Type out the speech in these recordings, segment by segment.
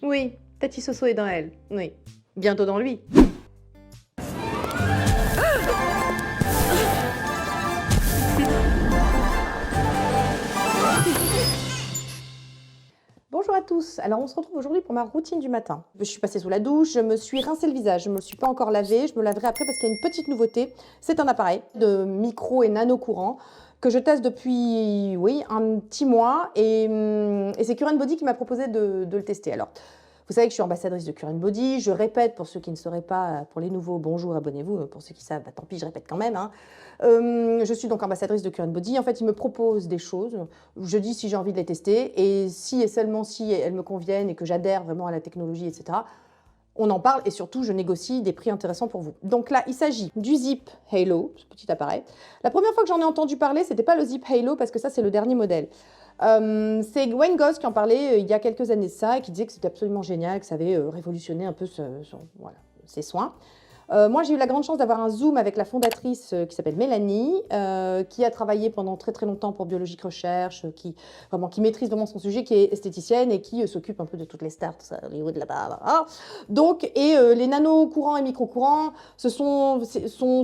Oui, Tati Soso est dans elle. Oui. Bientôt dans lui. Bonjour à tous, alors on se retrouve aujourd'hui pour ma routine du matin. Je suis passée sous la douche, je me suis rincé le visage, je ne me le suis pas encore lavé, je me laverai après parce qu'il y a une petite nouveauté. C'est un appareil de micro et nano courant que je teste depuis, oui, un petit mois et c'est Current Body qui m'a proposé de le tester. Alors, vous savez que je suis ambassadrice de Current Body, je répète pour ceux qui ne sauraient pas, pour les nouveaux, bonjour, abonnez-vous, pour ceux qui savent, bah, tant pis, je répète quand même. Hein. Je suis donc ambassadrice de Current Body. En fait, ils me proposent des choses. Je dis si j'ai envie de les tester et si et seulement si elles me conviennent et que j'adhère vraiment à la technologie, etc. On en parle et surtout, je négocie des prix intéressants pour vous. Donc là, il s'agit du Zip Halo, ce petit appareil. La première fois que j'en ai entendu parler, c'était pas le Zip Halo parce que ça, c'est le dernier modèle. C'est Wayne Goss qui en parlait il y a quelques années de ça et qui disait que c'était absolument génial, que ça avait révolutionné un peu voilà, ses soins. Moi, j'ai eu la grande chance d'avoir un Zoom avec la fondatrice qui s'appelle Mélanie, qui a travaillé pendant très très longtemps pour Biologique Recherche, qui maîtrise vraiment son sujet, qui est esthéticienne et qui s'occupe un peu de toutes les stars, tout ça, Hollywood là-bas. Voilà. Donc, les nano-courants et micro-courants sont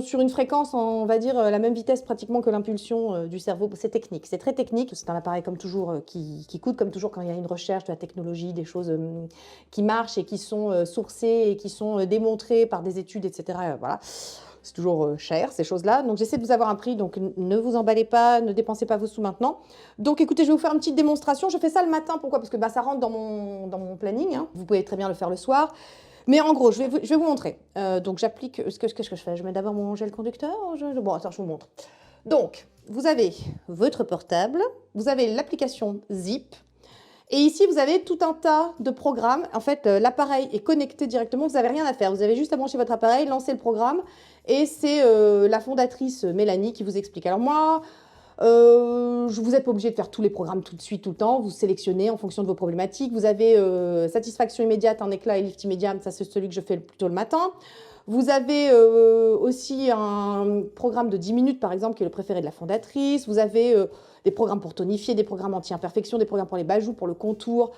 sur une fréquence, on va dire, la même vitesse pratiquement que l'impulsion du cerveau. C'est technique, c'est très technique. C'est un appareil comme toujours qui coûte comme toujours quand il y a une recherche de la technologie, des choses qui marchent et qui sont sourcées et qui sont démontrées par des études, etc. Voilà. C'est toujours cher, ces choses-là. Donc, j'essaie de vous avoir un prix. Donc, ne vous emballez pas, ne dépensez pas vos sous maintenant. Donc, écoutez, je vais vous faire une petite démonstration. Je fais ça le matin. Pourquoi? Parce que bah, ça rentre dans mon planning. Hein. Vous pouvez très bien le faire le soir. Mais en gros, je vais vous montrer. Donc, j'applique... Qu'est-ce que je fais? Je mets d'abord mon gel conducteur. Bon, attends, je vous montre. Donc, vous avez votre portable. Vous avez l'application Zip. Et ici, vous avez tout un tas de programmes. En fait, l'appareil est connecté directement. Vous n'avez rien à faire. Vous avez juste à brancher votre appareil, lancer le programme. Et c'est la fondatrice Mélanie qui vous explique. Alors moi, vous n'êtes pas obligé de faire tous les programmes tout de suite, tout le temps. Vous sélectionnez en fonction de vos problématiques. Vous avez satisfaction immédiate, un éclat et lift immédiat. Ça, c'est celui que je fais plutôt le matin. Vous avez aussi un programme de 10 minutes, par exemple, qui est le préféré de la fondatrice. Vous avez des programmes pour tonifier, des programmes anti-imperfection, des programmes pour les bajoux, pour le contour.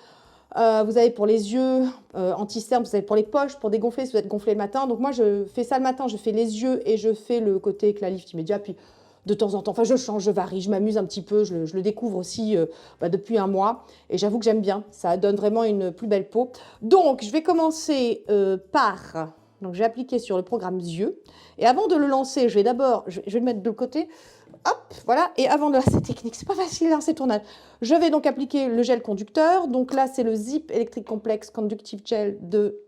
Vous avez pour les yeux, anti-cerne, vous avez pour les poches, pour dégonfler, si vous êtes gonflé le matin. Donc moi, je fais ça le matin, je fais les yeux et je fais le côté éclat lift immédiat. Puis de temps en temps, enfin je change, je varie, je m'amuse un petit peu, je le découvre aussi depuis un mois. Et j'avoue que j'aime bien, ça donne vraiment une plus belle peau. Donc, je vais commencer par... Donc, je vais appliquer sur le programme yeux. Et avant de le lancer, je vais le mettre de côté. Hop, voilà. Et avant de... C'est technique, c'est pas facile, hein, ces tournages. Je vais donc appliquer le gel conducteur. Donc là, c'est le Zip Electric Complex Conductive Gel de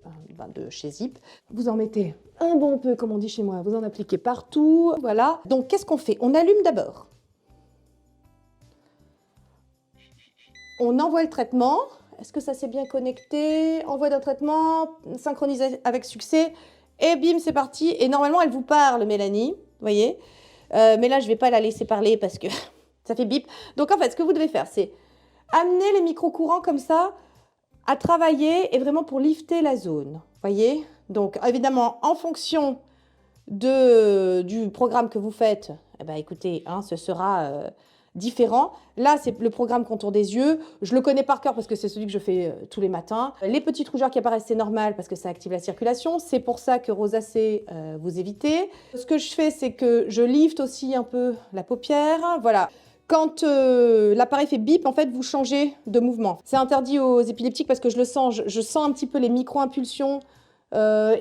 chez Zip. Vous en mettez un bon peu, comme on dit chez moi. Vous en appliquez partout. Voilà. Donc, qu'est-ce qu'on fait? On allume d'abord. On envoie le traitement. Est-ce que ça s'est bien connecté? Envoi d'un traitement, synchronisé avec succès. Et bim, c'est parti. Et normalement, elle vous parle, Mélanie. Vous voyez? Mais là, je ne vais pas la laisser parler parce que ça fait bip. Donc, en fait, ce que vous devez faire, c'est amener les micro-courants comme ça à travailler et vraiment pour lifter la zone. Vous voyez? Donc, évidemment, en fonction du programme que vous faites, eh ben, écoutez, hein, ce sera... différent. Là, c'est le programme contour des yeux. Je le connais par cœur parce que c'est celui que je fais tous les matins. Les petites rougeurs qui apparaissent, c'est normal parce que ça active la circulation. C'est pour ça que rosacée, vous évitez. Ce que je fais, c'est que je lifte aussi un peu la paupière. Voilà. Quand l'appareil fait bip, en fait, vous changez de mouvement. C'est interdit aux épileptiques parce que je le sens. Je sens un petit peu les micro-impulsions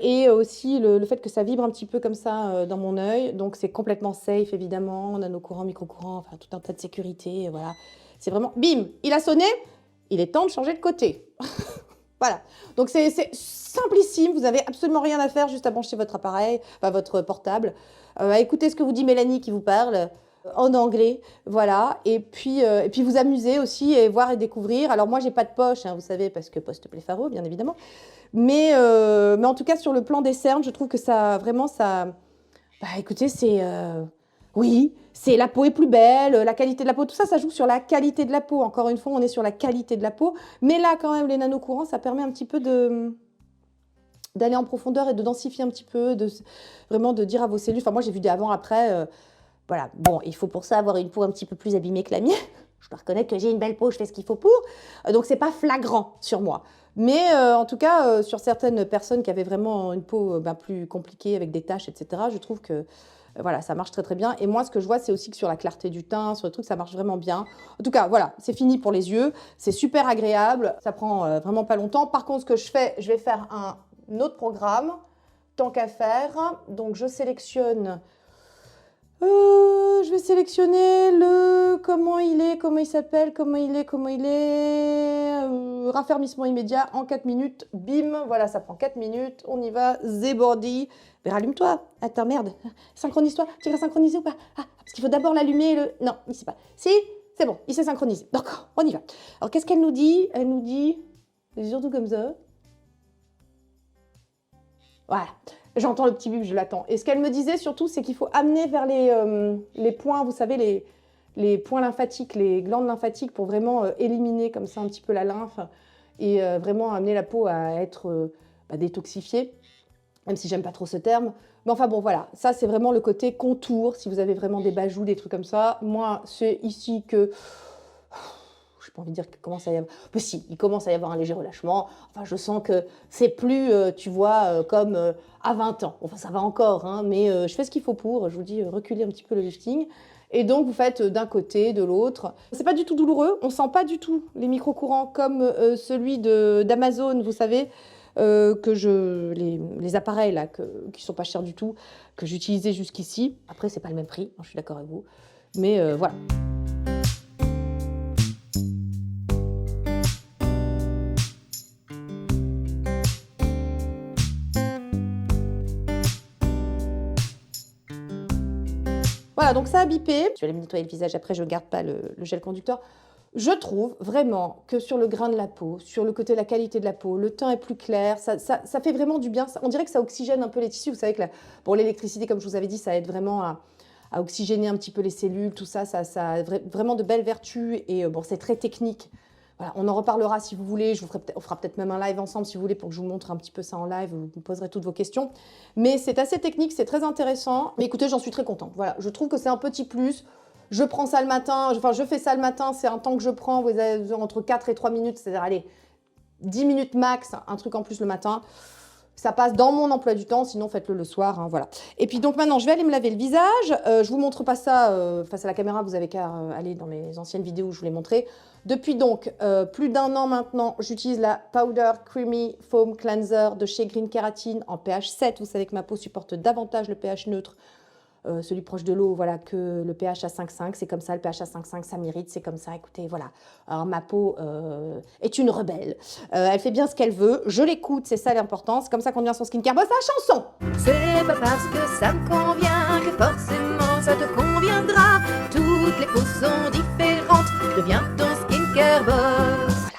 et aussi le fait que ça vibre un petit peu comme ça dans mon œil. Donc, c'est complètement safe, évidemment. Nano-courant, micro-courant, enfin, tout un tas de sécurité. Voilà. C'est vraiment... Bim! Il a sonné. Il est temps de changer de côté. Voilà. Donc, c'est simplissime. Vous n'avez absolument rien à faire, juste à brancher votre appareil, enfin, votre portable. À écouter ce que vous dit Mélanie qui vous parle en anglais, voilà, et puis vous amuser aussi et voir et découvrir. Alors moi j'ai pas de poche, hein, vous savez, parce que post-plépharo, bien évidemment, mais en tout cas sur le plan des cernes, je trouve que ça, vraiment, ça, bah écoutez, c'est, oui, c'est la peau est plus belle, la qualité de la peau, tout ça, ça joue sur la qualité de la peau. Encore une fois, on est sur la qualité de la peau, mais là quand même les nanocourants, ça permet un petit peu d'aller en profondeur et de densifier un petit peu, vraiment de dire à vos cellules, enfin moi j'ai vu des avant-après, voilà, bon, il faut pour ça avoir une peau un petit peu plus abîmée que la mienne, je dois reconnaître que j'ai une belle peau, je fais ce qu'il faut pour. Donc, c'est pas flagrant sur moi. Mais en tout cas, sur certaines personnes qui avaient vraiment une peau plus compliquée avec des taches, etc., je trouve que voilà, ça marche très très bien. Et moi, ce que je vois, c'est aussi que sur la clarté du teint, sur le truc, ça marche vraiment bien. En tout cas, voilà, c'est fini pour les yeux. C'est super agréable. Ça prend vraiment pas longtemps. Par contre, ce que je fais, je vais faire un autre programme, tant qu'à faire. Donc, je sélectionne... je vais sélectionner le... Comment il s'appelle, raffermissement immédiat en 4 minutes. Bim, voilà, ça prend 4 minutes. On y va, Zebordi. Mais rallume-toi. Attends, merde. Synchronise-toi. Tu vas synchroniser ou pas? Ah, parce qu'il faut d'abord l'allumer. Non, il sait pas. Si, c'est bon, il s'est synchronisé. Donc, on y va. Alors, qu'est-ce qu'elle nous dit? Elle nous dit... C'est surtout comme ça. Voilà. J'entends le petit bip, je l'attends. Et ce qu'elle me disait surtout, c'est qu'il faut amener vers les points, vous savez, les points lymphatiques, les glandes lymphatiques pour vraiment éliminer comme ça un petit peu la lymphe et vraiment amener la peau à être détoxifiée, même si j'aime pas trop ce terme. Mais enfin bon, voilà, ça c'est vraiment le côté contour, si vous avez vraiment des bajoux, des trucs comme ça. Moi, c'est ici que... J'ai pas envie de dire qu'il commence à y avoir... Mais si, il commence à y avoir un léger relâchement. Enfin, je sens que c'est plus, tu vois, comme à 20 ans. Enfin, ça va encore, hein, mais je fais ce qu'il faut pour. Je vous dis, reculer un petit peu le lifting. Et donc, vous faites d'un côté, de l'autre. C'est pas du tout douloureux. On sent pas du tout les micro-courants comme celui d'Amazon, vous savez, les appareils là, qui sont pas chers du tout, que j'utilisais jusqu'ici. Après, c'est pas le même prix, hein, je suis d'accord avec vous. Mais voilà. Voilà, donc ça a bipé. Je vais aller me nettoyer le visage après, je ne garde pas le gel conducteur. Je trouve vraiment que sur le grain de la peau, sur le côté de la qualité de la peau, le teint est plus clair, ça fait vraiment du bien. On dirait que ça oxygène un peu les tissus. Vous savez que pour l'électricité, comme je vous avais dit, ça aide vraiment à oxygéner un petit peu les cellules, tout ça, ça a vraiment de belles vertus. Et bon, c'est très technique. Voilà, on en reparlera si vous voulez, on fera peut-être même un live ensemble si vous voulez pour que je vous montre un petit peu ça en live, vous me poserez toutes vos questions. Mais c'est assez technique, c'est très intéressant. Mais écoutez, j'en suis très contente. Voilà, je trouve que c'est un petit plus. Je prends ça le matin, je fais ça le matin, c'est un temps que je prends, vous avez entre 4 et 3 minutes, c'est-à-dire, allez, 10 minutes max, un truc en plus le matin. Ça passe dans mon emploi du temps, sinon faites-le le soir, hein, voilà. Et puis donc maintenant, je vais aller me laver le visage. Je vous montre pas ça face à la caméra, vous avez qu'à aller dans mes anciennes vidéos où je vous l'ai montré. Depuis donc plus d'1 an maintenant, j'utilise la Powder Creamy Foam Cleanser de chez Green Keratin en pH 7. Vous savez que ma peau supporte davantage le pH neutre, celui proche de l'eau, voilà, que le pH à 5,5. C'est comme ça, le pH à 5,5, ça m'irrite, c'est comme ça, écoutez, voilà. Alors ma peau est une rebelle. Elle fait bien ce qu'elle veut, je l'écoute, c'est ça l'important. C'est comme ça qu'on devient son skincare boss à la chanson. C'est pas parce que ça me convient que forcément ça te conviendra. Toutes les peaux sont différentes, deviens ton skincare boss.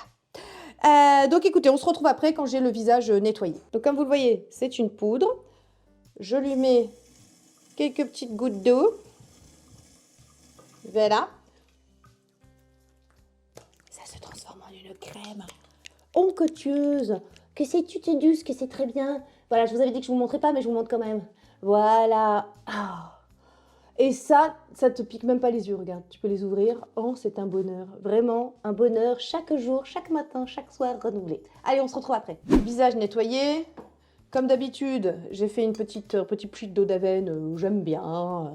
Donc écoutez, on se retrouve après quand j'ai le visage nettoyé. Donc comme vous le voyez, c'est une poudre. Je lui mets quelques petites gouttes d'eau. Voilà. Ça se transforme en une crème onctueuse. Que c'est douce, que c'est très bien. Voilà, je vous avais dit que je ne vous montrais pas, mais je vous montre quand même. Voilà. Ah. Et ça te pique même pas les yeux, regarde. Tu peux les ouvrir. Oh, c'est un bonheur. Vraiment, un bonheur chaque jour, chaque matin, chaque soir renouvelé. Allez, on se retrouve après. Visage nettoyé. Comme d'habitude, j'ai fait une petite pluie d'eau d'Aven, j'aime bien.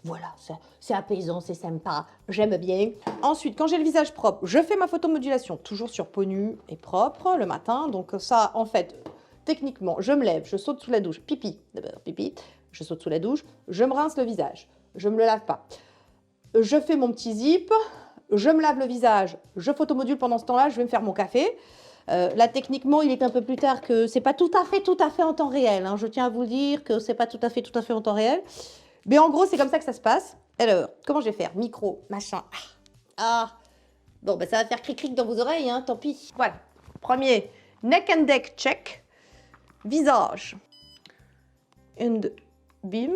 Voilà, c'est apaisant, c'est sympa, j'aime bien. Ensuite, quand j'ai le visage propre, je fais ma photomodulation, toujours sur peau nue et propre le matin. Donc ça, en fait, techniquement, je me lève, je saute sous la douche, pipi, d'abord pipi, je saute sous la douche, je me rince le visage, je ne me le lave pas. Je fais mon petit zip, je me lave le visage, je photomodule pendant ce temps-là, je vais me faire mon café. Là, techniquement, il est un peu plus tard que c'est pas tout à fait en temps réel. Hein. Je tiens à vous dire que c'est pas tout à fait en temps réel. Mais en gros, c'est comme ça que ça se passe. Alors, comment je vais faire? Micro, machin. Bon, ben ça va faire cric-cric dans vos oreilles, hein, tant pis. Voilà. Premier, neck and neck check. Visage. And bim.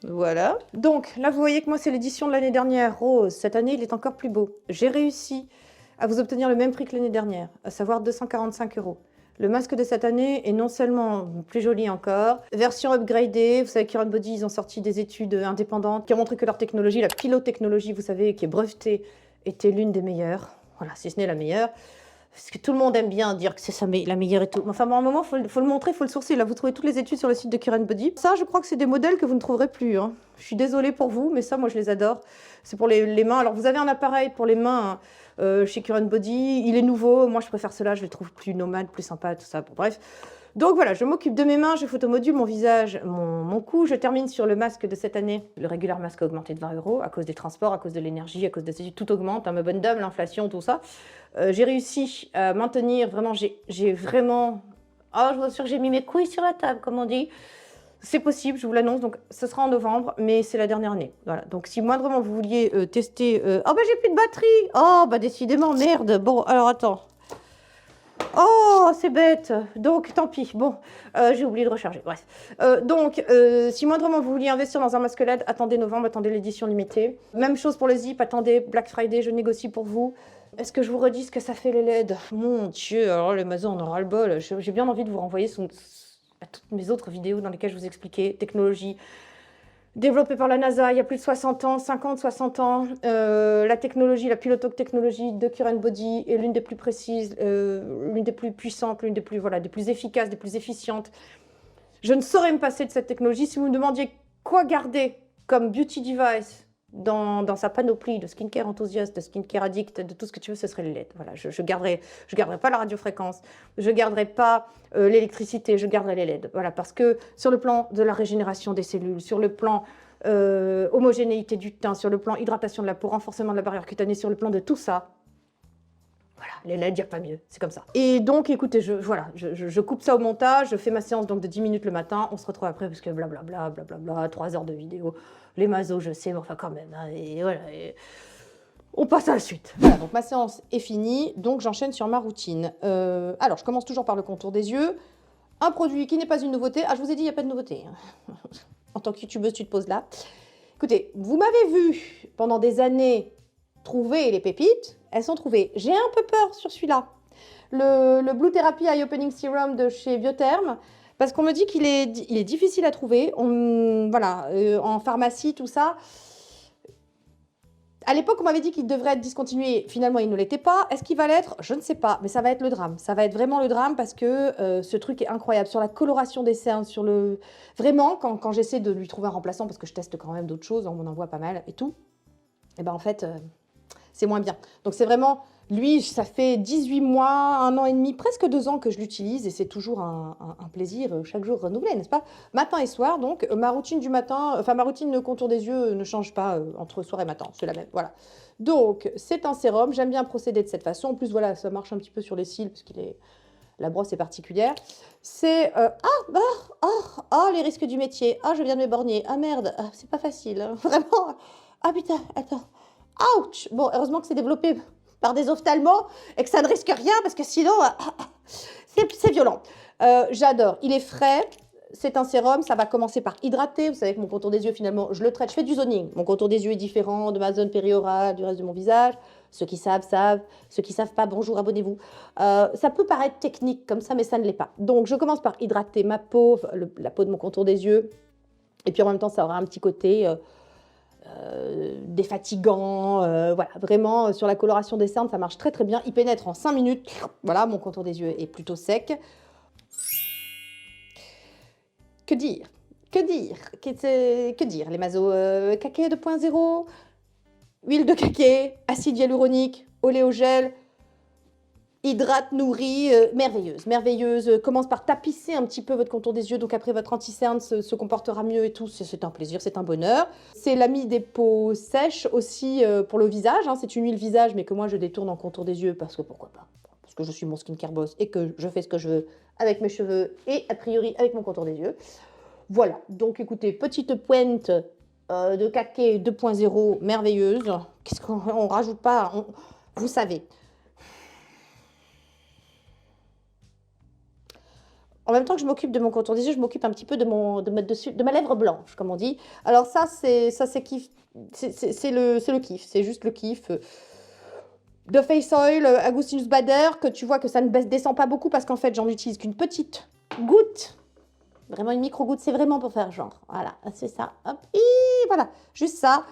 Voilà. Donc, là, vous voyez que moi, c'est l'édition de l'année dernière, rose. Cette année, il est encore plus beau. J'ai réussi à vous obtenir le même prix que l'année dernière, à savoir 245 €. Le masque de cette année est non seulement plus joli encore, version upgradée, vous savez qu'Iron Body, ils ont sorti des études indépendantes qui ont montré que leur technologie, la pilotechnologie, vous savez, qui est brevetée, été l'une des meilleures. Voilà, si ce n'est la meilleure. Parce que tout le monde aime bien dire que c'est la meilleure et tout. Enfin, bon, à un moment, il faut le montrer, il faut le sourcer. Là, vous trouvez toutes les études sur le site de Current Body. Ça, je crois que c'est des modèles que vous ne trouverez plus. Hein. Je suis désolée pour vous, mais ça, moi, je les adore. C'est pour les mains. Alors, vous avez un appareil pour les mains chez Current Body. Il est nouveau. Moi, je préfère cela. Je les trouve plus nomades, plus sympas, tout ça. Bon, bref. Donc voilà, je m'occupe de mes mains, je photomodule mon visage, mon cou. Je termine sur le masque de cette année. Le Regular Mask a augmenté de 20 € à cause des transports, à cause de l'énergie, à cause des études. Tout augmente, hein, ma bonne dame, l'inflation, tout ça. J'ai réussi à maintenir, vraiment, j'ai vraiment... Oh, je vous assure que j'ai mis mes couilles sur la table, comme on dit. C'est possible, je vous l'annonce, donc ce sera en novembre, mais c'est la dernière année. Voilà. Donc si moindrement vous vouliez tester... Oh bah j'ai plus de batterie. Oh bah décidément, merde. Bon, alors attends. Oh, c'est bête. Donc, tant pis. Bon, j'ai oublié de recharger. Bref. Donc, si moindrement vous vouliez investir dans un masque LED, attendez novembre, attendez l'édition limitée. Même chose pour le Zip, attendez Black Friday, je négocie pour vous. Est-ce que je vous redis ce que ça fait les LED? Mon Dieu, alors les Amazon, on en aura le bol. J'ai bien envie de vous renvoyer à toutes mes autres vidéos dans lesquelles je vous expliquais technologie. Développée par la NASA il y a plus de 60 ans, 50, 60 ans, la technologie, la pilototechnologie de Current Body est l'une des plus précises, l'une des plus puissantes, l'une des plus, voilà, des plus efficaces, des plus efficientes. Je ne saurais me passer de cette technologie. Si vous me demandiez quoi garder comme beauty device dans sa panoplie de skincare enthousiaste, de skincare addict, de tout ce que tu veux, ce serait les LED. Voilà, je garderai pas la radiofréquence, je garderai pas l'électricité, je garderai les LED. Voilà, parce que sur le plan de la régénération des cellules, sur le plan homogénéité du teint, sur le plan hydratation de la peau, renforcement de la barrière cutanée, sur le plan de tout ça, voilà, les LED, il n'y a pas mieux, c'est comme ça. Et donc, écoutez, je coupe ça au montage, je fais ma séance donc de 10 minutes le matin, on se retrouve après parce que blablabla, 3 heures de vidéo, les mazos, je sais, mais enfin quand même, hein, et voilà, et on passe à la suite. Voilà, donc ma séance est finie, donc j'enchaîne sur ma routine. Alors, je commence toujours par le contour des yeux, un produit qui n'est pas une nouveauté. Ah, je vous ai dit, il n'y a pas de nouveauté. En tant que youtubeuse, tu te poses là. Écoutez, vous m'avez vu pendant des années trouver les pépites, elles sont trouvées. J'ai un peu peur sur celui-là. Le Blue Therapy Eye Opening Serum de chez Biotherm, parce qu'on me dit qu'il est difficile à trouver. Voilà, en pharmacie, tout ça. À l'époque, on m'avait dit qu'il devrait être discontinué. Finalement, il ne l'était pas. Est-ce qu'il va l'être? Je ne sais pas, mais ça va être le drame. Ça va être vraiment le drame parce que ce truc est incroyable. Sur la coloration des cernes, sur le... Vraiment, quand j'essaie de lui trouver un remplaçant, parce que je teste quand même d'autres choses, on en voit pas mal et tout, et ben en fait... c'est moins bien. Donc c'est vraiment, lui, ça fait 18 mois, 1 an et demi, presque 2 ans que je l'utilise et c'est toujours un plaisir chaque jour renouvelé, n'est-ce pas? Matin et soir, donc ma routine du matin, enfin ma routine de contour des yeux ne change pas entre soir et matin, c'est la même, voilà. Donc c'est un sérum, j'aime bien procéder de cette façon. En plus, voilà, ça marche un petit peu sur les cils parce la brosse est particulière. C'est les risques du métier. Ah, je viens de me borgner. Ah merde, c'est pas facile, hein. Vraiment. Ah putain, attends. Ouch! Bon, heureusement que c'est développé par des ophtalmos et que ça ne risque rien parce que sinon, c'est violent. J'adore. Il est frais. C'est un sérum. Ça va commencer par hydrater. Vous savez que mon contour des yeux, finalement, je le traite. Je fais du zoning. Mon contour des yeux est différent de ma zone périorale, du reste de mon visage. Ceux qui savent, savent. Ceux qui ne savent pas, bonjour, abonnez-vous. Ça peut paraître technique comme ça, mais ça ne l'est pas. Donc, je commence par hydrater ma peau, la peau de mon contour des yeux. Et puis, en même temps, ça aura un petit côté... défatigant, voilà, vraiment sur la coloration des cernes, ça marche très très bien, il pénètre en 5 minutes, voilà, mon contour des yeux est plutôt sec. Que dire? Les mazos Kake 2.0, huile de kake, acide hyaluronique, oléogel, hydrate, nourrit, merveilleuse. Commence par tapisser un petit peu votre contour des yeux, donc après votre anti-cerne se comportera mieux et tout. C'est un plaisir, c'est un bonheur. C'est l'ami des peaux sèches aussi pour le visage, hein. C'est une huile visage, mais que moi je détourne en contour des yeux parce que pourquoi pas? Parce que je suis mon skincare boss et que je fais ce que je veux avec mes cheveux et a priori avec mon contour des yeux. Voilà, donc écoutez, petite pointe de Kake 2.0 merveilleuse. Qu'est-ce qu'on rajoute pas? Vous savez. En même temps que je m'occupe de mon contour des yeux, je m'occupe un petit peu de ma lèvre blanche, comme on dit. Alors ça, c'est kiff. C'est le kiff. C'est juste le kiff. De Face Oil, Augustinus Bader, que tu vois que ça ne descend pas beaucoup parce qu'en fait, j'en utilise qu'une petite goutte. Vraiment une micro-goutte, c'est vraiment pour faire genre. Voilà, c'est ça. Hop, et voilà, juste ça.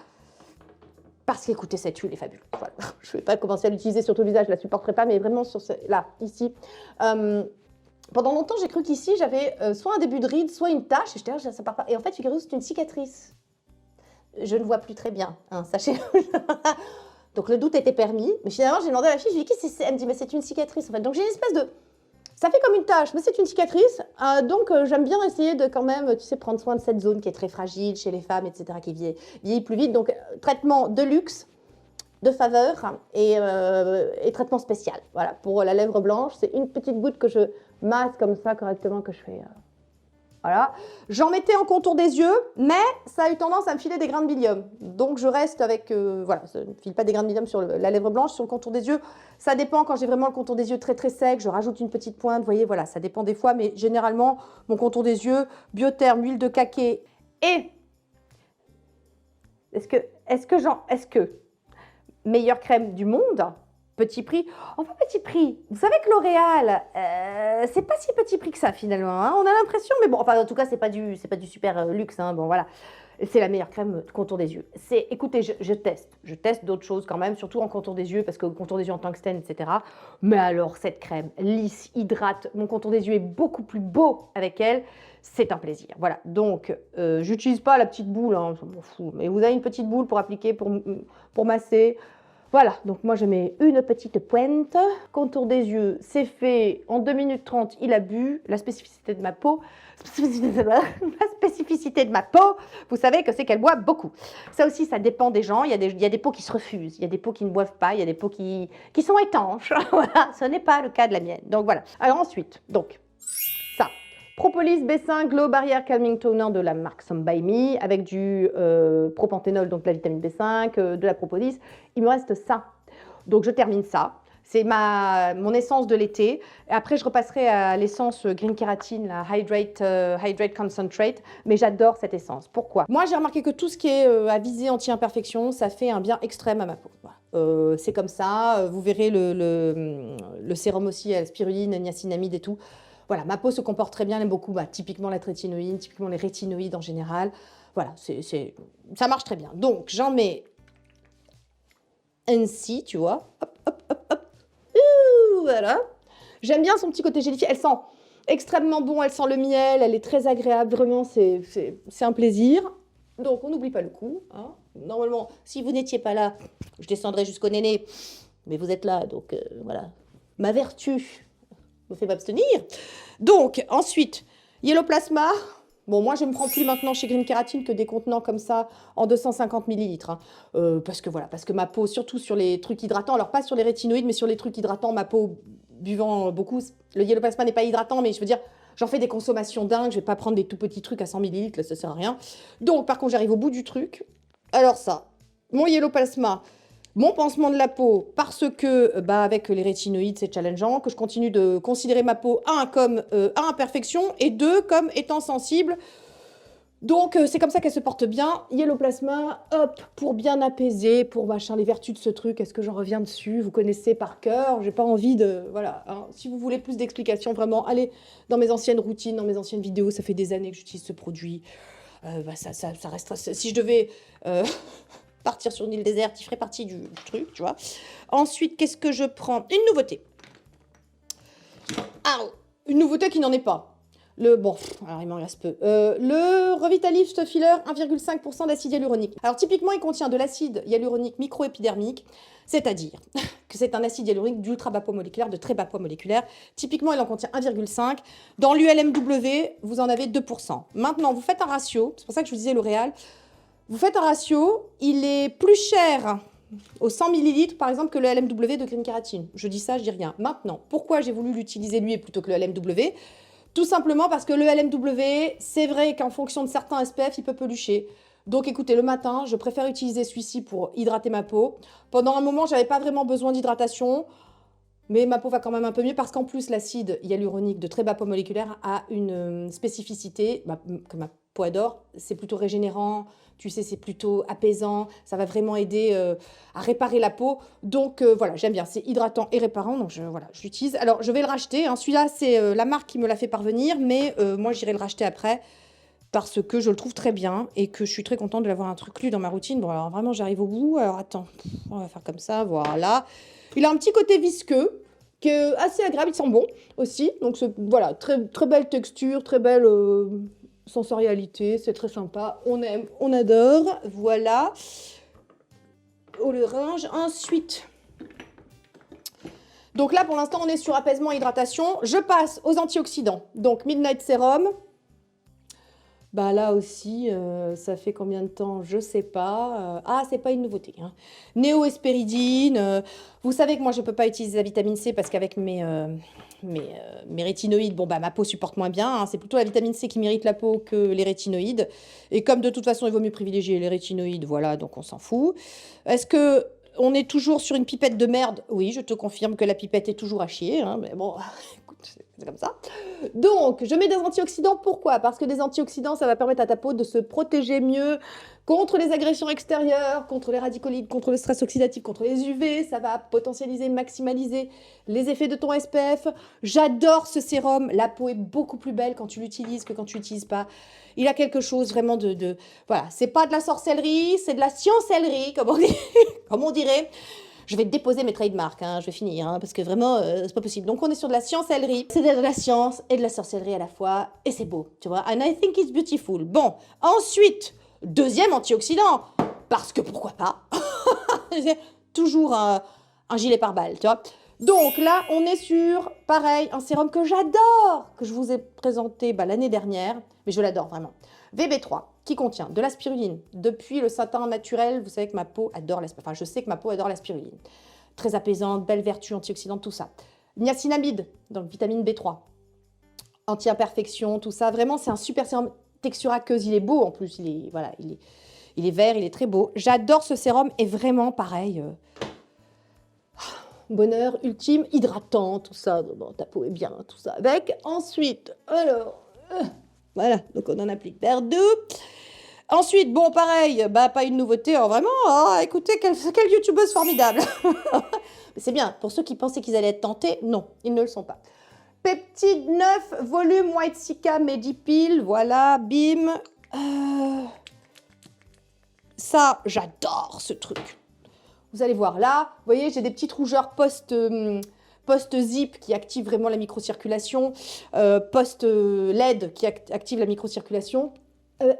parce qu'écoutez, cette huile est fabuleuse. Voilà. Je ne vais pas commencer à l'utiliser sur tout le visage, je ne la supporterai pas, mais vraiment sur là, ici. Pendant longtemps, j'ai cru qu'ici, j'avais soit un début de ride, soit une tache. Et j'étais là, ça part pas. Et en fait, figurez-vous, c'est une cicatrice. Je ne vois plus très bien, hein, sachez-le. Donc le doute était permis. Mais finalement, j'ai demandé à la fille, je lui ai dit, qu'est-ce que c'est? Elle me dit, mais c'est une cicatrice en fait. Donc j'ai une espèce de... Ça fait comme une tache, mais c'est une cicatrice. Donc j'aime bien essayer de quand même, tu sais, prendre soin de cette zone qui est très fragile chez les femmes, etc., qui vieillit plus vite. Donc traitement de luxe, de faveur et traitement spécial. Voilà, pour la lèvre blanche, c'est une petite goutte que je masse comme ça correctement, que je fais... Voilà. J'en mettais en contour des yeux, mais ça a eu tendance à me filer des grains de bilium. Donc je reste avec, voilà, ça ne file pas des grains de bilium sur la lèvre blanche, sur le contour des yeux. Ça dépend, quand j'ai vraiment le contour des yeux très très sec, je rajoute une petite pointe, vous voyez, voilà, ça dépend des fois, mais généralement, mon contour des yeux, Biotherm, huile de caquet et... Est-ce que meilleure crème du monde, petit prix. Enfin, petit prix. Vous savez que L'Oréal, c'est pas si petit prix que ça finalement. Hein. On a l'impression, mais bon, enfin, en tout cas, c'est pas du super luxe. Hein. Bon, voilà. C'est la meilleure crème de contour des yeux. Écoutez, je teste. Je teste d'autres choses quand même, surtout en contour des yeux, parce que contour des yeux en tungstène, etc. Mais alors, cette crème lisse, hydrate, mon contour des yeux est beaucoup plus beau avec elle. C'est un plaisir. Voilà. Donc, j'utilise pas la petite boule, hein, je m'en fous. Mais vous avez une petite boule pour appliquer, pour masser. Voilà, donc moi je mets une petite pointe, contour des yeux, c'est fait, en 2 minutes 30, il a bu, la spécificité de ma peau, vous savez que c'est qu'elle boit beaucoup. Ça aussi, ça dépend des gens, il y a des peaux qui se refusent, il y a des peaux qui ne boivent pas, il y a des peaux qui sont étanches, voilà, ce n'est pas le cas de la mienne. Donc voilà, alors ensuite, donc, ça. Propolis B5 Glow Barrier Calming Toner de la marque Some By Me avec du propanthénol, donc de la vitamine B5, de la propolis. Il me reste ça. Donc je termine ça. C'est mon essence de l'été. Après, je repasserai à l'essence Green Keratin, la Hydrate Concentrate. Mais j'adore cette essence. Pourquoi? Moi, j'ai remarqué que tout ce qui est à visée anti-imperfection, ça fait un bien extrême à ma peau. Voilà. C'est comme ça. Vous verrez le sérum aussi à la spiruline, niacinamide et tout. Voilà, ma peau se comporte très bien, elle aime beaucoup typiquement la trétinoïde, typiquement les rétinoïdes en général. Voilà, ça marche très bien. Donc, j'en mets ainsi, tu vois. Hop, hop, hop, hop. Voilà. J'aime bien son petit côté gélifié. Elle sent extrêmement bon, elle sent le miel, elle est très agréable. Vraiment, c'est un plaisir. Donc, on n'oublie pas le coup. Hein. Normalement, si vous n'étiez pas là, je descendrais jusqu'au néné. Mais vous êtes là, donc voilà. Ma vertu me fait m'abstenir. Donc, ensuite, Yellow Plasma. Bon, moi, je ne me prends plus maintenant chez Green Keratin que des contenants comme ça en 250 ml. Hein. Parce que ma peau, surtout sur les trucs hydratants, alors pas sur les rétinoïdes, mais sur les trucs hydratants, ma peau buvant beaucoup, le Yellow Plasma n'est pas hydratant, mais je veux dire, j'en fais des consommations dingues, je ne vais pas prendre des tout petits trucs à 100 ml, là, ça ne sert à rien. Donc, par contre, j'arrive au bout du truc. Alors ça, mon Yellow Plasma, mon pansement de la peau, parce que avec les rétinoïdes, c'est challengeant, que je continue de considérer ma peau, comme à imperfection, et 2, comme étant sensible. Donc, c'est comme ça qu'elle se porte bien. Yellow Plasma, hop, pour bien apaiser, pour machin, les vertus de ce truc. Est-ce que j'en reviens dessus? Vous connaissez par cœur. J'ai pas envie de... Voilà. Hein. Si vous voulez plus d'explications, vraiment, allez dans mes anciennes routines, dans mes anciennes vidéos. Ça fait des années que j'utilise ce produit. Ça restera... Si je devais... partir sur une île déserte, il ferait partie du truc, tu vois. Ensuite, qu'est-ce que je prends? Une nouveauté. Ah, une nouveauté qui n'en est pas. Alors il m'en reste peu. Le Revitalift Filler 1,5% d'acide hyaluronique. Alors typiquement, il contient de l'acide hyaluronique microépidermique, c'est-à-dire que c'est un acide hyaluronique d'ultra bas poids moléculaire, de très bas poids moléculaire. Typiquement, il en contient 1,5. Dans l'ULMW, vous en avez 2%. Maintenant, vous faites un ratio, c'est pour ça que je vous disais L'Oréal. Vous faites un ratio, il est plus cher aux 100 ml, par exemple, que le LMW de Green Keratin. Je dis ça, je dis rien. Maintenant, pourquoi j'ai voulu l'utiliser lui plutôt que le LMW? Tout simplement parce que le LMW, c'est vrai qu'en fonction de certains SPF, il peut pelucher. Donc écoutez, le matin, je préfère utiliser celui-ci pour hydrater ma peau. Pendant un moment, je n'avais pas vraiment besoin d'hydratation, mais ma peau va quand même un peu mieux parce qu'en plus, l'acide hyaluronique de très bas poids moléculaire a une spécificité que ma peau adore. C'est plutôt régénérant. Tu sais, c'est plutôt apaisant, ça va vraiment aider à réparer la peau. Donc voilà, j'aime bien, c'est hydratant et réparant, donc je l'utilise. Alors, je vais le racheter, hein. Celui-là, c'est la marque qui me l'a fait parvenir, mais moi, j'irai le racheter après. parce que je le trouve très bien et que je suis très contente de l'avoir inclus dans ma routine. Bon, alors vraiment, j'arrive au bout. Alors attends, on va faire comme ça, voilà. Il a un petit côté visqueux, qui est assez agréable, il sent bon aussi. Donc voilà, très, très belle texture, très belle sensorialité, c'est très sympa. On aime, on adore, voilà. Oh, le range. Ensuite, donc là, pour l'instant, on est sur apaisement et hydratation. Je passe aux antioxydants. Donc, Midnight Serum. Bah là aussi, ça fait combien de temps? Je sais pas. Ah, c'est pas une nouveauté, hein. Néo-hespéridine. Vous savez que moi, je peux pas utiliser la vitamine C parce qu'avec mes rétinoïdes, bon, bah, ma peau supporte moins bien, hein. C'est plutôt la vitamine C qui m'irrite la peau que les rétinoïdes. Et comme de toute façon, il vaut mieux privilégier les rétinoïdes, voilà, donc on s'en fout. Est-ce que on est toujours sur une pipette de merde? Oui, je te confirme que la pipette est toujours à chier, hein, mais bon, écoute, c'est comme ça. Donc, je mets des antioxydants. Pourquoi? Parce que des antioxydants, ça va permettre à ta peau de se protéger mieux contre les agressions extérieures, contre les radicaux libres, contre le stress oxydatif, contre les UV. Ça va potentialiser, maximaliser les effets de ton SPF. J'adore ce sérum. La peau est beaucoup plus belle quand tu l'utilises que quand tu l'utilises pas. Il a quelque chose vraiment voilà, c'est pas de la sorcellerie, c'est de la sciencellerie, comme on dit, comme on dirait. Je vais déposer mes trademarks, hein, je vais finir, hein, parce que vraiment, c'est pas possible. Donc, on est sur de la sciencellerie. C'est de la science et de la sorcellerie à la fois, et c'est beau, tu vois. And I think it's beautiful. Bon, ensuite, deuxième antioxydant, parce que pourquoi pas. C'est toujours un gilet pare-balles, tu vois. Donc là, on est sur, pareil, un sérum que j'adore, que je vous ai présenté l'année dernière, mais je l'adore vraiment. VB3, qui contient de la spiruline. Depuis le satin naturel, vous savez que ma peau adore la spiruline. Enfin, je sais que ma peau adore la spiruline. Très apaisante, belle vertu, antioxydante, tout ça. Niacinamide, donc vitamine B3. Anti-imperfection, tout ça. Vraiment, c'est un super sérum. Texture aqueuse, il est beau en plus. Il est vert, il est très beau. J'adore ce sérum et vraiment pareil. Bonheur ultime, hydratant, tout ça. Bon, ta peau est bien, tout ça. Avec ensuite, alors, voilà, donc on en applique vers 2. Ensuite, bon, pareil, pas une nouveauté, hein, vraiment. Oh, écoutez, quelle youtubeuse formidable. C'est bien, pour ceux qui pensaient qu'ils allaient être tentés, non, ils ne le sont pas. Peptide 9, volume White Sika Medipil, voilà, bim. Ça, j'adore ce truc. Vous allez voir là, vous voyez, j'ai des petites rougeurs post-zip qui active vraiment la microcirculation, post-LED qui active la microcirculation.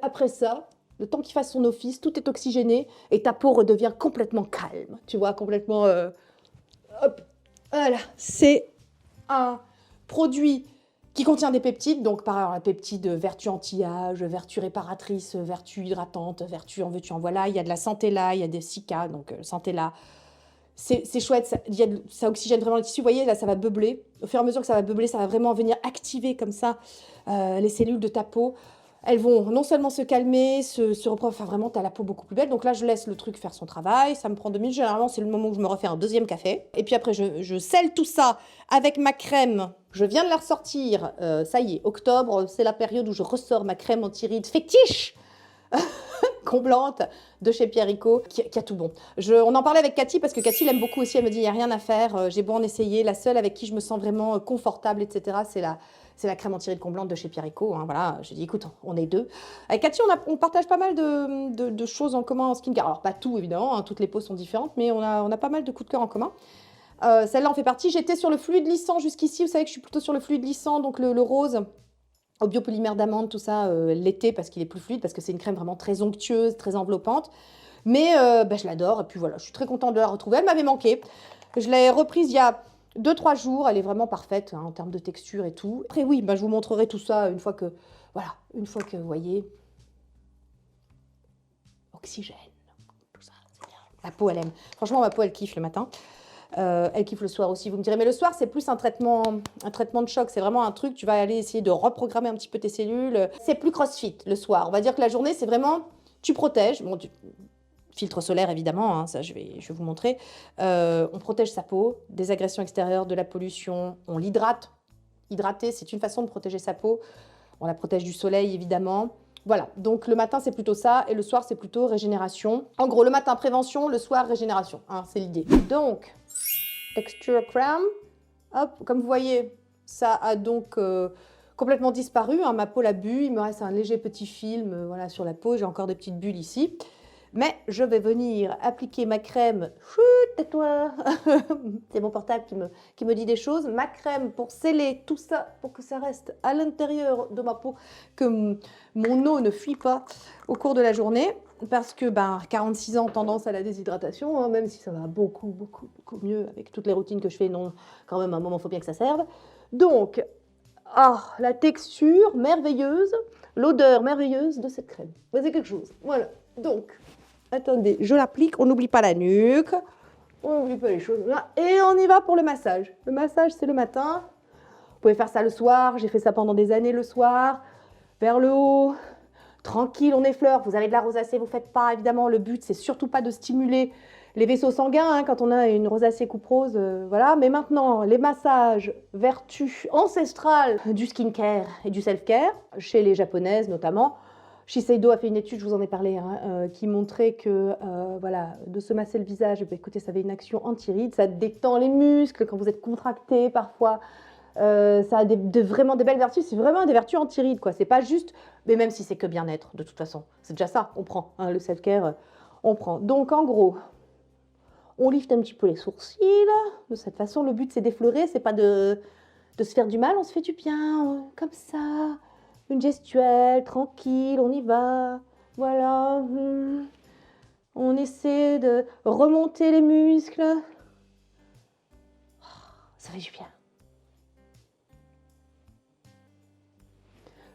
Après ça, le temps qu'il fasse son office, tout est oxygéné et ta peau redevient complètement calme. Tu vois, complètement... hop, voilà. C'est un produit qui contient des peptides, donc par exemple la peptide vertu anti-âge, vertu réparatrice, vertu hydratante, vertu en veux-tu en voilà. Il y a de la Centella, il y a des Sika, donc Centella. C'est chouette, ça oxygène vraiment le tissu. Vous voyez, là, ça va beubler. Au fur et à mesure que ça va beubler, ça va vraiment venir activer comme ça les cellules de ta peau. Elles vont non seulement se calmer, se reprendre, enfin vraiment, tu as la peau beaucoup plus belle. Donc là, je laisse le truc faire son travail. Ça me prend 2 minutes. Généralement, c'est le moment où je me refais un deuxième café. Et puis après, je scelle tout ça avec ma crème. Je viens de la ressortir. Ça y est, octobre, c'est la période où je ressors ma crème anti-rides fétiche comblante de chez Pierre Rico, qui a tout bon. On en parlait avec Cathy, parce que Cathy l'aime beaucoup aussi. Elle me dit, il n'y a rien à faire. J'ai beau en essayer. La seule avec qui je me sens vraiment confortable, etc., c'est la crème anti-rides comblante de chez Pierre Rico. Hein, voilà, j'ai dit, écoute, on est deux. Avec Cathy, on partage pas mal de choses en commun en skincare. Alors, pas tout, évidemment, hein, toutes les peaux sont différentes, mais on a pas mal de coups de cœur en commun. Celle-là en fait partie. J'étais sur le fluide lissant jusqu'ici. Vous savez que je suis plutôt sur le fluide lissant, donc le rose au biopolymère d'amande, tout ça, l'été, parce qu'il est plus fluide, parce que c'est une crème vraiment très onctueuse, très enveloppante. Mais je l'adore, et puis voilà, je suis très contente de la retrouver. Elle m'avait manqué. Je l'ai reprise il y a 2-3 jours. Elle est vraiment parfaite hein, en termes de texture et tout. Après, oui, je vous montrerai tout ça une fois que, voilà, une fois que, vous voyez, oxygène, tout ça, c'est bien. La peau, elle aime. Franchement, ma peau, elle kiffe le matin. Elle kiffe le soir aussi, vous me direz. Mais le soir, c'est plus un traitement de choc. C'est vraiment un truc, tu vas aller essayer de reprogrammer un petit peu tes cellules. C'est plus crossfit le soir. On va dire que la journée, c'est vraiment, tu protèges. Bon, filtre solaire, évidemment, hein, ça, je vais vous montrer. On protège sa peau des agressions extérieures, de la pollution. On l'hydrate. Hydrater, c'est une façon de protéger sa peau. On la protège du soleil, évidemment. Voilà, donc le matin, c'est plutôt ça, et le soir, c'est plutôt régénération. En gros, le matin, prévention, le soir, régénération, hein, c'est l'idée. Donc, texture crème, hop, comme vous voyez, ça a donc complètement disparu, hein, ma peau l'a bu, il me reste un léger petit film voilà, sur la peau, j'ai encore des petites bulles ici. Mais je vais venir appliquer ma crème, chut, tais-toi, c'est mon portable qui me dit des choses, ma crème pour sceller tout ça, pour que ça reste à l'intérieur de ma peau, que mon eau ne fuit pas au cours de la journée, parce que 46 ans, tendance à la déshydratation, hein, même si ça va beaucoup mieux avec toutes les routines que je fais, non, quand même à un moment, il faut bien que ça serve. Donc, la texture merveilleuse, l'odeur merveilleuse de cette crème, c'est quelque chose, voilà, donc... Attendez, je l'applique, on n'oublie pas la nuque, on n'oublie pas les choses là, et on y va pour le massage. Le massage, c'est le matin. Vous pouvez faire ça le soir, j'ai fait ça pendant des années le soir, vers le haut, tranquille, on effleure. Vous avez de la rosacée, vous ne faites pas, évidemment, le but, c'est surtout pas de stimuler les vaisseaux sanguins, hein, quand on a une rosacée couperose, voilà. Mais maintenant, les massages, vertus ancestrales du skincare et du self-care, chez les japonaises notamment. Shiseido a fait une étude, je vous en ai parlé, hein, qui montrait que voilà, de se masser le visage, écoutez, ça avait une action anti-rides, ça détend les muscles quand vous êtes contracté parfois, ça a vraiment des belles vertus, c'est vraiment des vertus anti-rides, quoi. C'est pas juste, mais même si c'est que bien-être, de toute façon, c'est déjà ça, on prend, hein, le self-care, on prend. Donc en gros, on lifte un petit peu les sourcils, de cette façon, le but c'est d'effleurer, c'est pas de se faire du mal, on se fait du bien, comme ça. Une gestuelle, tranquille, on y va, voilà. On essaie de remonter les muscles. Ça fait du bien.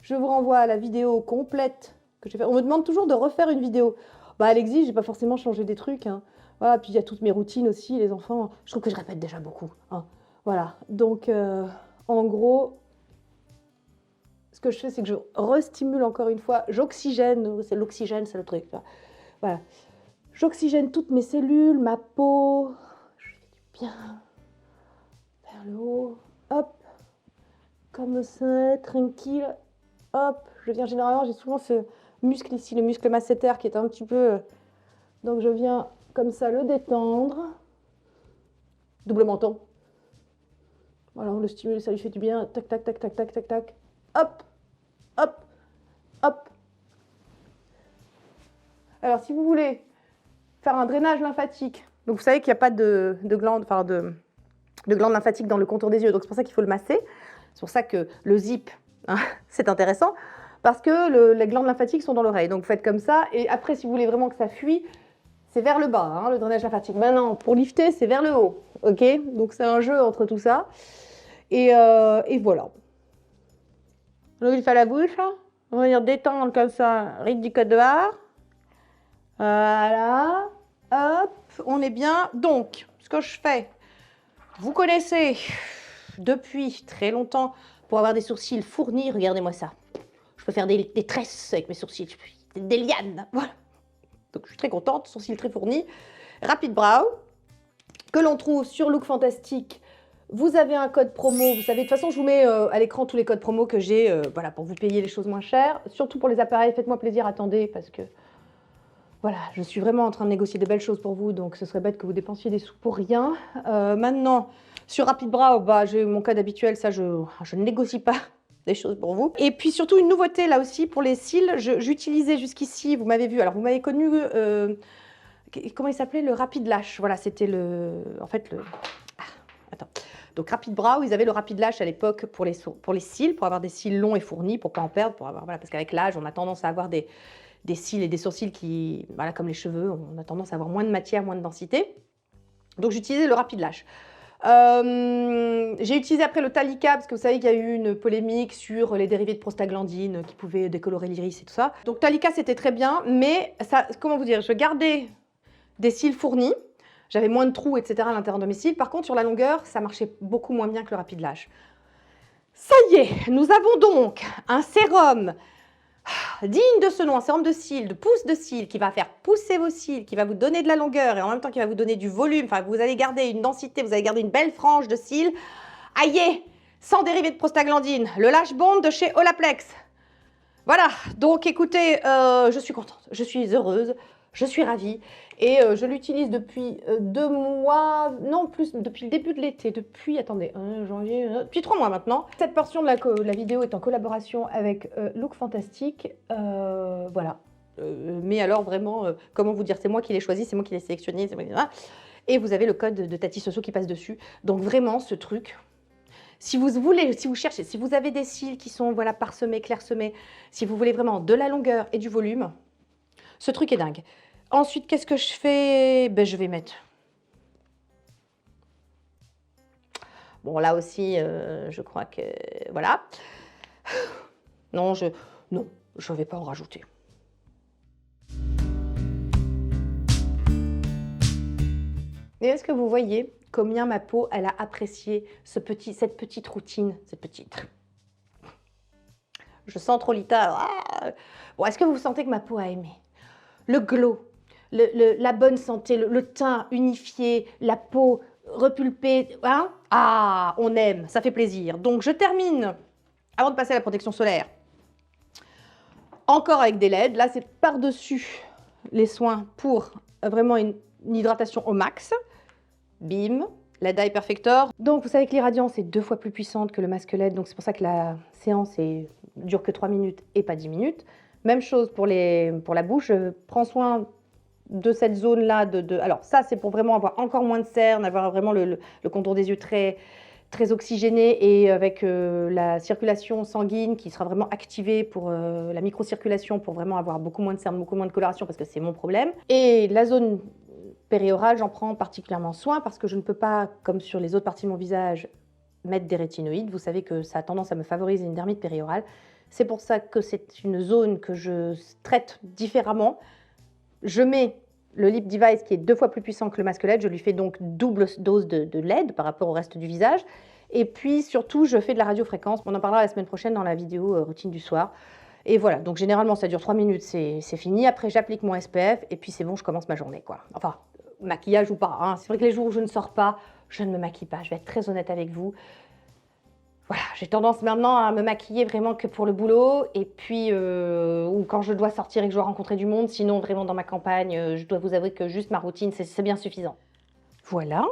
Je vous renvoie à la vidéo complète que j'ai faite. On me demande toujours de refaire une vidéo. Elle existe, j'ai pas forcément changé des trucs, hein. Voilà, puis il y a toutes mes routines aussi, les enfants. Je trouve que je répète déjà beaucoup, hein. Voilà, donc en gros... Ce que je fais, c'est que je restimule encore une fois, j'oxygène, c'est l'oxygène, c'est le truc. Là. Voilà. J'oxygène toutes mes cellules, ma peau. Je fais du bien. Vers le haut. Hop. Comme ça, tranquille. Hop. Je viens généralement, j'ai souvent ce muscle ici, le muscle masséter qui est un petit peu... Donc je viens comme ça le détendre. Double menton. Voilà, on le stimule, ça lui fait du bien. Tac, tac, tac, tac, tac, tac, tac. Hop, hop, hop. Alors, si vous voulez faire un drainage lymphatique, donc vous savez qu'il n'y a pas de glande, enfin de glande lymphatique dans le contour des yeux, donc c'est pour ça qu'il faut le masser. C'est pour ça que le zip, hein, c'est intéressant, parce que les glandes lymphatiques sont dans l'oreille. Donc, vous faites comme ça, et après, si vous voulez vraiment que ça fuit, c'est vers le bas, hein, le drainage lymphatique. Maintenant, pour lifter, c'est vers le haut, ok? Donc, c'est un jeu entre tout ça. Et voilà. On ouvre à la bouche, on va venir détendre comme ça, ride du code barre. Voilà, hop, on est bien. Donc, ce que je fais, vous connaissez depuis très longtemps, pour avoir des sourcils fournis, regardez-moi ça. Je peux faire des tresses avec mes sourcils, des lianes, voilà. Donc, je suis très contente, sourcils très fournis. Rapid Brow, que l'on trouve sur Look Fantastique. Vous avez un code promo, vous savez, de toute façon, je vous mets à l'écran tous les codes promo que j'ai, voilà, pour vous payer les choses moins chères. Surtout pour les appareils, faites-moi plaisir, attendez, parce que, voilà, je suis vraiment en train de négocier de belles choses pour vous, donc ce serait bête que vous dépensiez des sous pour rien. Maintenant, sur Rapid Brow, j'ai mon code habituel, ça, je ne négocie pas des choses pour vous. Et puis surtout, une nouveauté, là aussi, pour les cils, j'utilisais jusqu'ici, vous m'avez vu, alors vous m'avez connu, comment il s'appelait, le Rapid Lash, voilà, c'était attends. Donc Rapid Brow, ils avaient le Rapid Lash à l'époque pour les cils, pour avoir des cils longs et fournis, pour pas en perdre, voilà, parce qu'avec l'âge, on a tendance à avoir des cils et des sourcils qui, voilà, comme les cheveux, on a tendance à avoir moins de matière, moins de densité. Donc j'utilisais le Rapid Lash. J'ai utilisé après le Talika, parce que vous savez qu'il y a eu une polémique sur les dérivés de prostaglandine qui pouvaient décolorer l'iris et tout ça. Donc Talika, c'était très bien, mais ça, comment vous dire, je gardais des cils fournis. J'avais moins de trous, etc. à l'intérieur de mes cils. Par contre, sur la longueur, ça marchait beaucoup moins bien que le Rapid Lash. Ça y est, nous avons donc un sérum digne de ce nom, un sérum de cils, de pousse de cils, qui va faire pousser vos cils, qui va vous donner de la longueur et en même temps qui va vous donner du volume. Enfin, vous allez garder une densité, vous allez garder une belle frange de cils. Aïe, sans dérivé de prostaglandine, le Lash Bond de chez Olaplex. Voilà, donc écoutez, je suis contente, je suis heureuse. Je suis ravie et je l'utilise depuis 2 mois, non plus, depuis le début de l'été, depuis, attendez, janvier, depuis 3 mois maintenant. Cette portion de la vidéo est en collaboration avec Look Fantastic, voilà. Mais alors vraiment, comment vous dire, c'est moi qui l'ai choisi, c'est moi qui l'ai sélectionné, c'est moi qui... Et vous avez le code de Tati Soso qui passe dessus. Donc vraiment, ce truc, si vous voulez, si vous cherchez, si vous avez des cils qui sont voilà, parsemés, clairsemés, si vous voulez vraiment de la longueur et du volume, ce truc est dingue. Ensuite, qu'est-ce que je fais? Ben, je vais mettre... Bon, là aussi, je crois que... Voilà. Non, je ne vais pas en rajouter. Et est-ce que vous voyez combien ma peau, elle a apprécié cette petite routine, cette petite... Je sens trop Lita. Bon, est-ce que vous sentez que ma peau a aimé? Le glow, la bonne santé, le teint unifié, la peau repulpée, hein? Ah, on aime, ça fait plaisir. Donc je termine, avant de passer à la protection solaire, encore avec des LED. Là, c'est par-dessus les soins pour vraiment une hydratation au max. Bim, la Dye Perfector. Donc vous savez que l'irradiance est 2 fois plus puissante que le masque LED, donc c'est pour ça que la séance dure que 3 minutes et pas 10 minutes. Même chose pour la bouche, je prends soin de cette zone-là. Alors ça, c'est pour vraiment avoir encore moins de cernes, avoir vraiment le contour des yeux très, très oxygéné et avec la circulation sanguine qui sera vraiment activée pour la microcirculation pour vraiment avoir beaucoup moins de cernes, beaucoup moins de coloration parce que c'est mon problème. Et la zone périorale, j'en prends particulièrement soin parce que je ne peux pas, comme sur les autres parties de mon visage, mettre des rétinoïdes. Vous savez que ça a tendance à me favoriser une dermite périorale. C'est pour ça que c'est une zone que je traite différemment. Je mets le Lip Device qui est 2 fois plus puissant que le masque LED. Je lui fais donc double dose de LED par rapport au reste du visage. Et puis surtout, je fais de la radiofréquence. On en parlera la semaine prochaine dans la vidéo routine du soir. Et voilà, donc généralement ça dure 3 minutes, c'est fini. Après, j'applique mon SPF et puis c'est bon, je commence ma journée, quoi. Enfin, maquillage ou pas, hein. C'est vrai que les jours où je ne sors pas, je ne me maquille pas. Je vais être très honnête avec vous. Voilà, j'ai tendance maintenant à me maquiller vraiment que pour le boulot et puis ou quand je dois sortir et que je dois rencontrer du monde. Sinon, vraiment dans ma campagne, je dois vous avouer que juste ma routine, c'est bien suffisant. Voilà,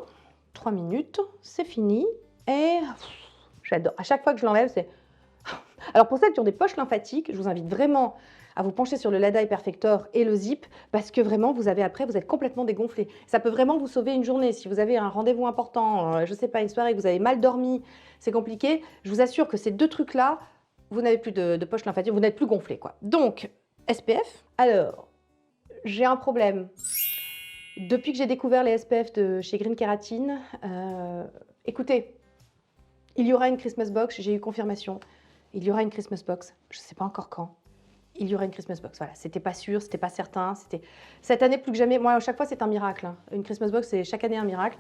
3 minutes, c'est fini et j'adore. À chaque fois que je l'enlève, c'est... Alors pour celles qui ont des poches lymphatiques, je vous invite vraiment à vous pencher sur le Dye Perfector et le Zip parce que vraiment, vous êtes complètement dégonflé. Ça peut vraiment vous sauver une journée. Si vous avez un rendez-vous important, je ne sais pas, une soirée, que vous avez mal dormi, c'est compliqué. Je vous assure que ces 2 trucs-là, vous n'avez plus de poche lymphatique, vous n'êtes plus gonflé, quoi. Donc, SPF. Alors, j'ai un problème. Depuis que j'ai découvert les SPF de chez Green Kératine, écoutez, il y aura une Christmas box, j'ai eu confirmation. Il y aura une Christmas box, je ne sais pas encore quand. Il y aura une Christmas box, voilà, c'était pas sûr, c'était pas certain. Cette année plus que jamais, moi à chaque fois c'est un miracle. Hein. Une Christmas box, c'est chaque année un miracle.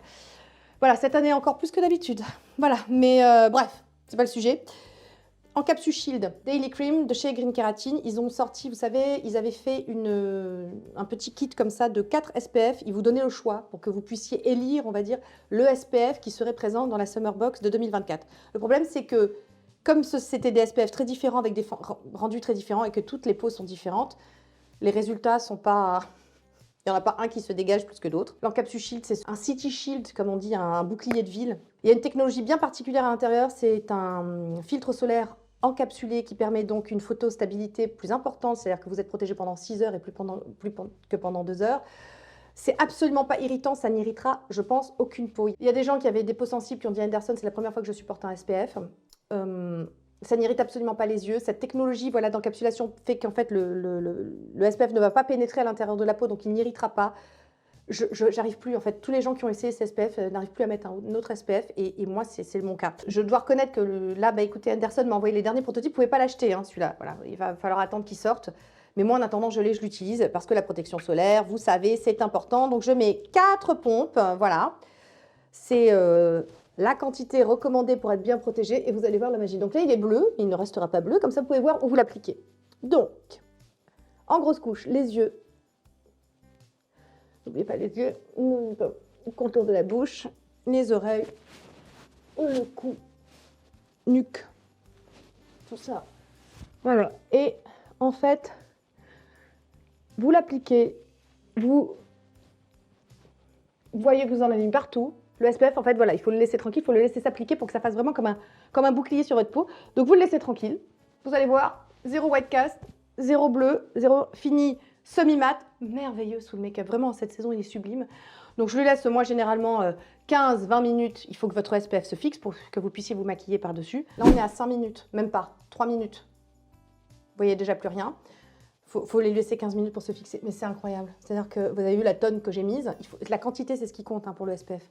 Voilà, cette année encore plus que d'habitude. Voilà, mais bref, c'est pas le sujet. En Capsule Shield Daily Cream de chez Green Kératine, ils ont sorti, vous savez, ils avaient fait un petit kit comme ça de 4 SPF. Ils vous donnaient le choix pour que vous puissiez élire, on va dire, le SPF qui serait présent dans la Summer Box de 2024. Le problème, c'est que comme c'était des SPF très différents avec des rendus très différents et que toutes les peaux sont différentes, les résultats sont pas... Il n'y en a pas un qui se dégage plus que d'autres. L'Encapsule Shield, c'est un City Shield, comme on dit, un bouclier de ville. Il y a une technologie bien particulière à l'intérieur, c'est un filtre solaire encapsulé qui permet donc une photostabilité plus importante, c'est-à-dire que vous êtes protégé pendant 6 heures et plus que pendant 2 heures. C'est absolument pas irritant, ça n'irritera, je pense, aucune peau. Il y a des gens qui avaient des peaux sensibles qui ont dit à Anderson, c'est la première fois que je supporte un SPF. Ça n'irrite absolument pas les yeux. Cette technologie voilà, d'encapsulation fait qu'en fait le SPF ne va pas pénétrer à l'intérieur de la peau, donc il n'irritera pas. J'arrive plus, en fait, tous les gens qui ont essayé ce SPF n'arrivent plus à mettre un autre SPF et moi c'est mon cas. Je dois reconnaître que là, bah écoutez, Anderson m'a envoyé les derniers prototypes, vous pouvez pas l'acheter hein, celui-là, voilà, il va falloir attendre qu'il sorte. Mais moi en attendant je l'utilise parce que la protection solaire, vous savez, c'est important. Donc je mets 4 pompes, voilà. C'est la quantité recommandée pour être bien protégé et vous allez voir la magie. Donc là il est bleu, il ne restera pas bleu, comme ça vous pouvez voir où vous l'appliquez. Donc, en grosse couche, les yeux. N'oubliez pas les yeux, le contour de la bouche, les oreilles, le cou, nuque, tout ça. Voilà. Et en fait, vous l'appliquez vous voyez que vous en avez mis partout. Le SPF, en fait, voilà, il faut le laisser tranquille, il faut le laisser s'appliquer pour que ça fasse vraiment comme un bouclier sur votre peau. Donc, vous le laissez tranquille. Vous allez voir, zéro white cast, zéro bleu, zéro fini, semi-mat. Merveilleux sous le make-up. Vraiment, cette saison, il est sublime. Donc, je lui laisse, moi, généralement, 15-20 minutes. Il faut que votre SPF se fixe pour que vous puissiez vous maquiller par-dessus. Là, on est à 5 minutes, même pas, 3 minutes. Vous voyez déjà plus rien. Faut les laisser 15 minutes pour se fixer. Mais c'est incroyable. C'est-à-dire que vous avez vu la tonne que j'ai mise. La quantité, c'est ce qui compte pour le SPF.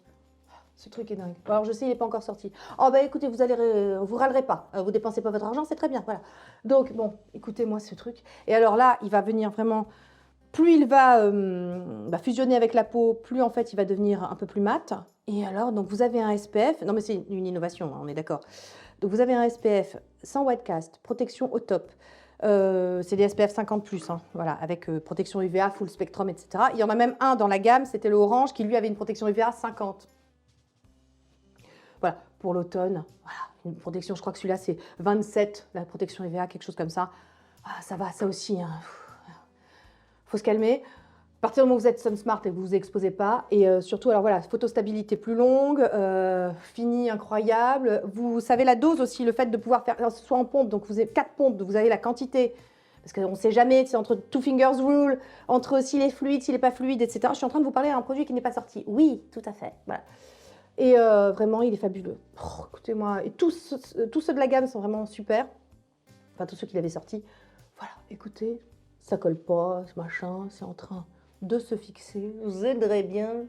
Ce truc est dingue. Alors, je sais, il n'est pas encore sorti. Oh, bah écoutez, vous râlerez pas. Vous dépensez pas votre argent, c'est très bien. Voilà. Donc, bon, écoutez-moi ce truc. Et alors là, il va venir vraiment... Plus il va fusionner avec la peau, plus en fait, il va devenir un peu plus mat. Et alors, donc, vous avez un SPF... Non, mais c'est une innovation, hein, on est d'accord. Donc, vous avez un SPF sans white cast, protection au top. C'est des SPF 50+, hein, voilà, avec protection UVA, full spectrum, etc. Il y en a même un dans la gamme, c'était le orange, qui lui avait une protection UVA 50. Voilà, pour l'automne, voilà, une protection, je crois que celui-là c'est 27, la protection UVA, quelque chose comme ça. Ah, ça va, ça aussi, hein. Faut se calmer. À partir du moment où vous êtes sun smart et que vous vous exposez pas, et surtout, alors voilà, photostabilité plus longue, fini incroyable. Vous savez la dose aussi, le fait de pouvoir faire, soit en pompe, donc vous avez 4 pompes, donc vous avez la quantité, parce qu'on ne sait jamais, c'est entre two fingers rule, entre s'il est fluide, s'il n'est pas fluide, etc. Je suis en train de vous parler d'un produit qui n'est pas sorti. Oui, tout à fait, voilà. Et vraiment, il est fabuleux. Oh, écoutez-moi, et tous ceux de la gamme sont vraiment super. Enfin, tous ceux qu'il avait sortis. Voilà, écoutez, ça colle pas, ce machin, c'est en train de se fixer. Vous aiderez bien.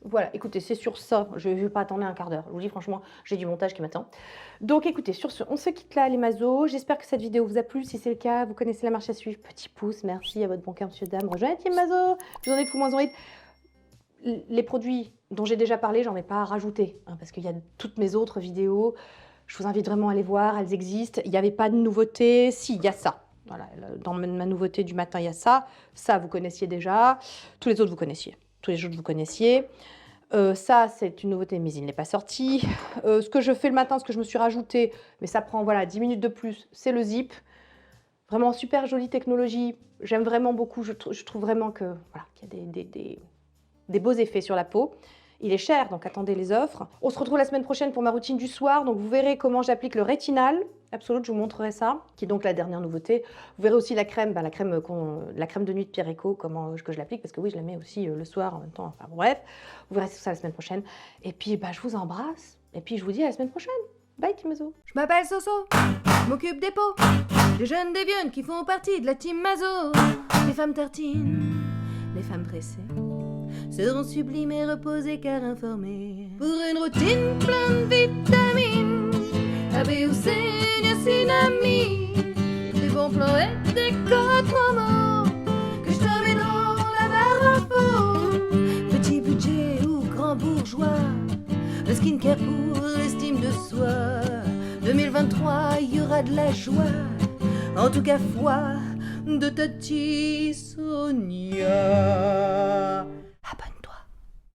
Voilà, écoutez, c'est sur ça. Je ne vais pas attendre un quart d'heure. Je vous dis franchement, j'ai du montage qui m'attend. Donc écoutez, sur ce, on se quitte là les mazos. J'espère que cette vidéo vous a plu. Si c'est le cas, vous connaissez la marche à suivre. Petit pouce, merci à votre bon cœur, monsieur, dame. Rejoignez Team Mazo. Je vous en ai tout moins envie. Les produits dont j'ai déjà parlé, j'en ai pas à rajouter, hein, parce qu'il y a toutes mes autres vidéos. Je vous invite vraiment à les voir, elles existent. Il n'y avait pas de nouveauté. Si, il y a ça. Voilà, dans ma nouveauté du matin, il y a ça. Ça, vous connaissiez déjà. Tous les autres, vous connaissiez. Tous les autres, vous connaissiez. Ça, c'est une nouveauté, mais il n'est pas sorti. Ce que je fais le matin, ce que je me suis rajouté, mais ça prend voilà, 10 minutes de plus, c'est le zip. Vraiment super jolie technologie. J'aime vraiment beaucoup. Je trouve vraiment que voilà, qu'il y a des beaux effets sur la peau. Il est cher, donc attendez les offres. On se retrouve la semaine prochaine pour ma routine du soir. Donc vous verrez comment j'applique le rétinal. Absolument, je vous montrerai ça, qui est donc la dernière nouveauté. Vous verrez aussi la crème, la crème de nuit de Pierre Eco, comment que je l'applique, parce que oui, je la mets aussi le soir en même temps. Enfin bref, vous verrez tout ça la semaine prochaine. Et puis, je vous embrasse. Et puis, je vous dis à la semaine prochaine. Bye, Team Mazo. Je m'appelle Soso, je m'occupe des peaux, des jeunes, des vieux qui font partie de la team Mazo. Les femmes tartines, les femmes pressées seront sublimes et reposées car informées. Pour une routine pleine de vitamines, A, B ou C, niacinamide, des bons plans et des codes promo que je te mets dans la barre info. Petit budget ou grand bourgeois, le skincare pour l'estime de soi. 2023, il y aura de la joie, en tout cas foi de Tati Sonia.